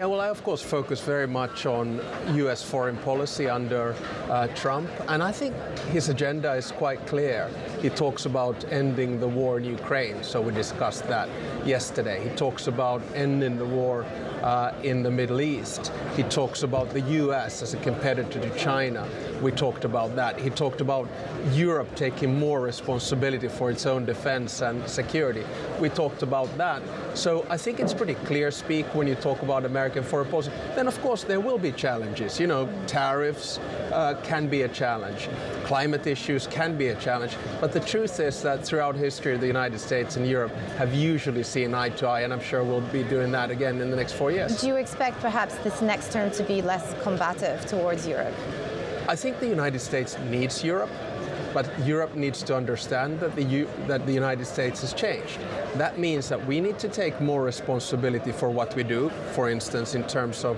Yeah, well, I of course focus very much on U.S. foreign policy under Trump, and I think his agenda is quite clear. He talks about ending the war in Ukraine, so we discussed that yesterday. He talks about ending the war in the Middle East. He talks about the U.S. as a competitor to China. We talked about that. He talked about Europe taking more responsibility for its own defense and security. We talked about that. So I think it's pretty clear speak when you talk about American foreign policy. Then, of course, there will be challenges. You know, tariffs can be a challenge. Climate issues can be a challenge. But the truth is that throughout history, the United States and Europe have usually seen eye to eye, and I'm sure we'll be doing that again in the next 4 years. Do you expect perhaps this next term to be less combative towards Europe? I think the United States needs Europe, but Europe needs to understand that the United States has changed. That means that we need to take more responsibility for what we do, for instance, in terms of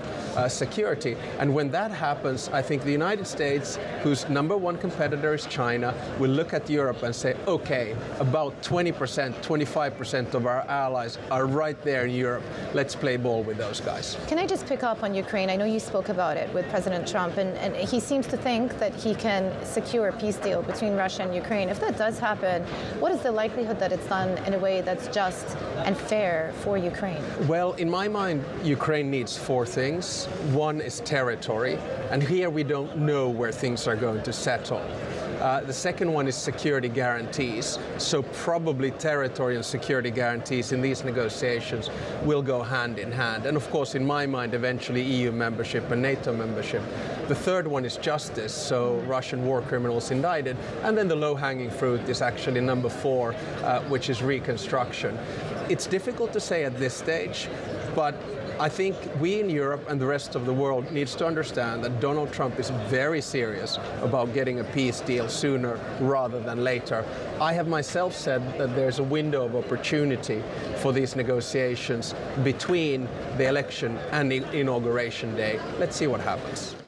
security. And when that happens, I think the United States, whose number one competitor is China, will look at Europe and say, okay, about 20%, 25% of our allies are right there in Europe. Let's play ball with those guys. Can I just pick up on Ukraine? I know you spoke about it with President Trump, and he seems to think that he can secure a peace deal between Russia and Ukraine. If that does happen, what is the likelihood that it's done in a way that's just and fair for Ukraine? Well, in my mind, Ukraine needs four things. One is territory, and here we don't know where things are going to settle. The second one is security guarantees. So probably territory and security guarantees in these negotiations will go hand in hand. And of course, in my mind, eventually EU membership and NATO membership. The third one is justice, so Russian war criminals indicted. And then the low-hanging fruit is actually number 4, which is reconstruction. It's difficult to say at this stage, but I think we in Europe and the rest of the world needs to understand that Donald Trump is very serious about getting a peace deal sooner rather than later. I have myself said that there's a window of opportunity for these negotiations between the election and the inauguration day. Let's see what happens.